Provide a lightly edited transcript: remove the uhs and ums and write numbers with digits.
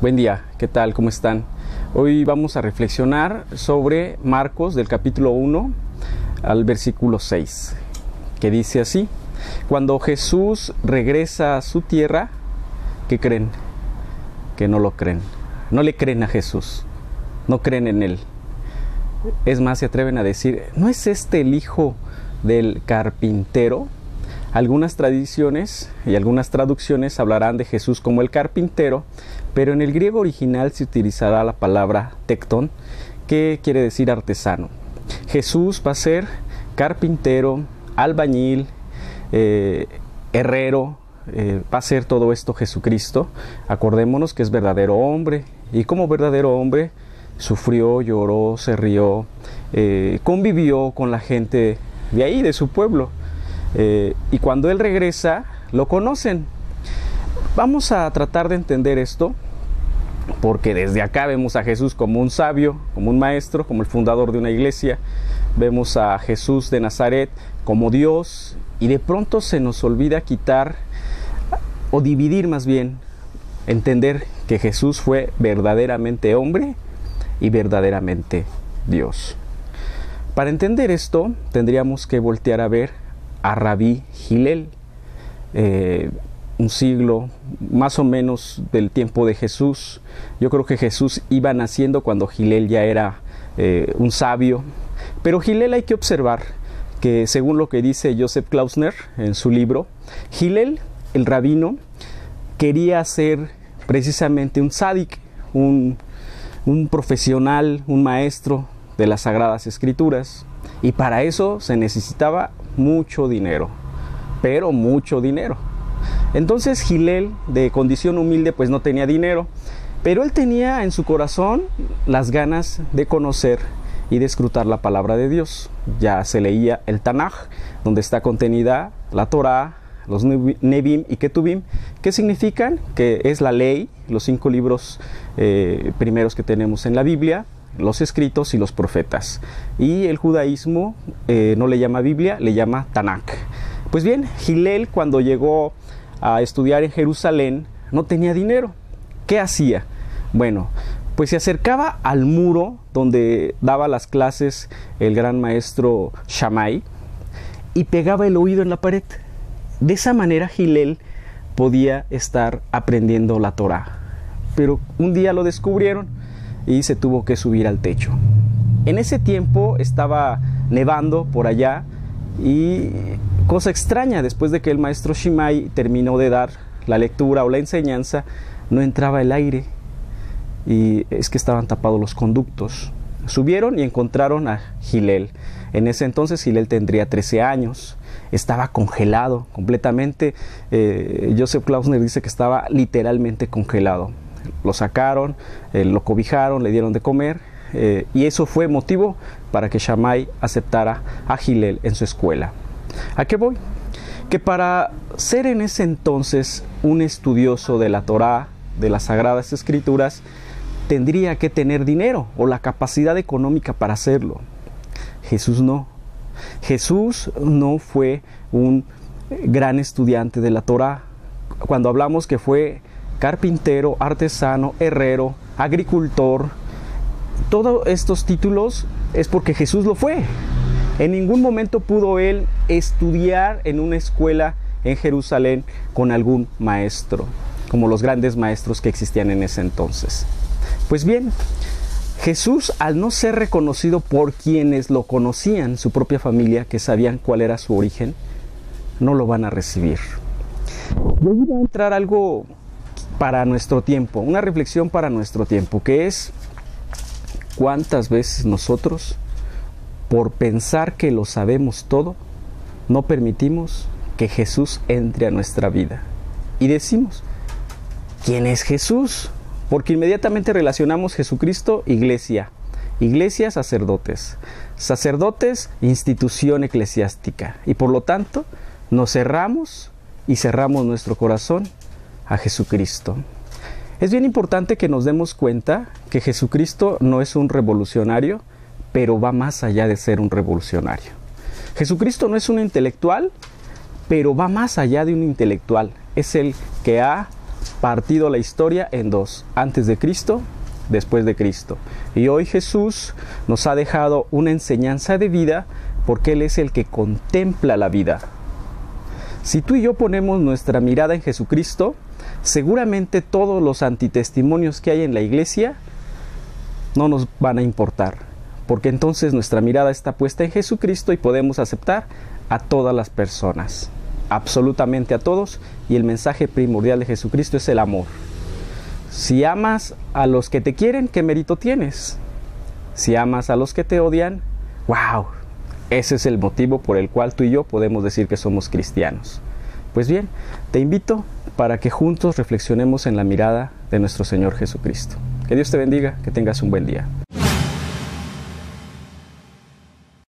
Buen día, ¿qué tal? ¿Cómo están? Hoy vamos a reflexionar sobre Marcos del capítulo 1 al versículo 6, que dice así: cuando Jesús regresa a su tierra, ¿qué creen? Que no lo creen. No le creen a Jesús, no creen en Él. Es más, se atreven a decir, ¿no es este el hijo del carpintero? Algunas tradiciones y algunas traducciones hablarán de Jesús como el carpintero, pero en el griego original se utilizará la palabra tectón, que quiere decir artesano. Jesús va a ser carpintero, albañil, herrero, va a ser todo esto Jesucristo. Acordémonos que es verdadero hombre, y como verdadero hombre sufrió, lloró, se rió, convivió con la gente de ahí, de su pueblo. Y cuando Él regresa, lo conocen. Vamos a tratar de entender esto, porque desde acá vemos a Jesús como un sabio, como un maestro, como el fundador de una iglesia. Vemos a Jesús de Nazaret como Dios, y de pronto se nos olvida quitar, o dividir más bien, entender que Jesús fue verdaderamente hombre y verdaderamente Dios. Para entender esto, tendríamos que voltear a ver a Rabí Hillel, un siglo más o menos del tiempo de Jesús. Yo creo que Jesús iba naciendo cuando Hillel ya era un sabio, pero Hillel, hay que observar que, según lo que dice Joseph Klausner en su libro, Hillel, el rabino, quería ser precisamente un tzadik, un profesional, un maestro de las Sagradas Escrituras, y para eso se necesitaba mucho dinero, pero mucho dinero. Entonces Hillel, de condición humilde, pues no tenía dinero, pero él tenía en su corazón las ganas de conocer y de escrutar la palabra de Dios. Ya se leía el Tanaj, donde está contenida la Torá, los Nebim y Ketubim, que significan que es la ley, los 5 libros primeros que tenemos en la Biblia, los escritos y los profetas. Y el judaísmo no le llama Biblia, le llama Tanakh. Pues bien, Hillel, cuando llegó a estudiar en Jerusalén, no tenía dinero. ¿Qué hacía? Bueno, pues se acercaba al muro donde daba las clases el gran maestro Shammai y pegaba el oído en la pared. De esa manera Hillel podía estar aprendiendo la Torá. Pero un día lo descubrieron y se tuvo que subir al techo. En ese tiempo estaba nevando por allá, y cosa extraña, después de que el maestro Shammai terminó de dar la lectura o la enseñanza, no entraba el aire, y es que estaban tapados los conductos. Subieron y encontraron a Hillel. En ese entonces Hillel tendría 13 años, estaba congelado completamente. Joseph Klausner dice que estaba literalmente congelado. Lo sacaron, lo cobijaron, le dieron de comer, y eso fue motivo para que Shammai aceptara a Hillel en su escuela. ¿A qué voy? Que para ser en ese entonces un estudioso de la Torá, de las Sagradas Escrituras, tendría que tener dinero o la capacidad económica para hacerlo. Jesús no. Jesús no fue un gran estudiante de la Torá. Cuando hablamos que fue carpintero, artesano, herrero, agricultor, todos estos títulos es porque Jesús lo fue. En ningún momento pudo él estudiar en una escuela en Jerusalén con algún maestro, como los grandes maestros que existían en ese entonces. Pues bien, Jesús, al no ser reconocido por quienes lo conocían, su propia familia, que sabían cuál era su origen, no lo van a recibir. Y ahí va a entrar algo para nuestro tiempo, una reflexión para nuestro tiempo, que es: ¿cuántas veces nosotros, por pensar que lo sabemos todo, no permitimos que Jesús entre a nuestra vida? Y decimos, ¿quién es Jesús? Porque inmediatamente relacionamos Jesucristo, iglesia, iglesia, sacerdotes, sacerdotes, institución eclesiástica, y por lo tanto nos cerramos y cerramos nuestro corazón a Jesucristo. Es bien importante que nos demos cuenta que Jesucristo no es un revolucionario, pero va más allá de ser un revolucionario. Jesucristo no es un intelectual, pero va más allá de un intelectual. Es el que ha partido la historia en dos, antes de Cristo, después de Cristo. Y hoy Jesús nos ha dejado una enseñanza de vida porque Él es el que contempla la vida. Si tú y yo ponemos nuestra mirada en Jesucristo, seguramente todos los antitestimonios que hay en la iglesia no nos van a importar, porque entonces nuestra mirada está puesta en Jesucristo y podemos aceptar a todas las personas, absolutamente a todos, y el mensaje primordial de Jesucristo es el amor. Si amas a los que te quieren, ¿qué mérito tienes? Si amas a los que te odian, ¡wow! Ese es el motivo por el cual tú y yo podemos decir que somos cristianos. Pues bien, te invito para que juntos reflexionemos en la mirada de nuestro Señor Jesucristo. Que Dios te bendiga, que tengas un buen día.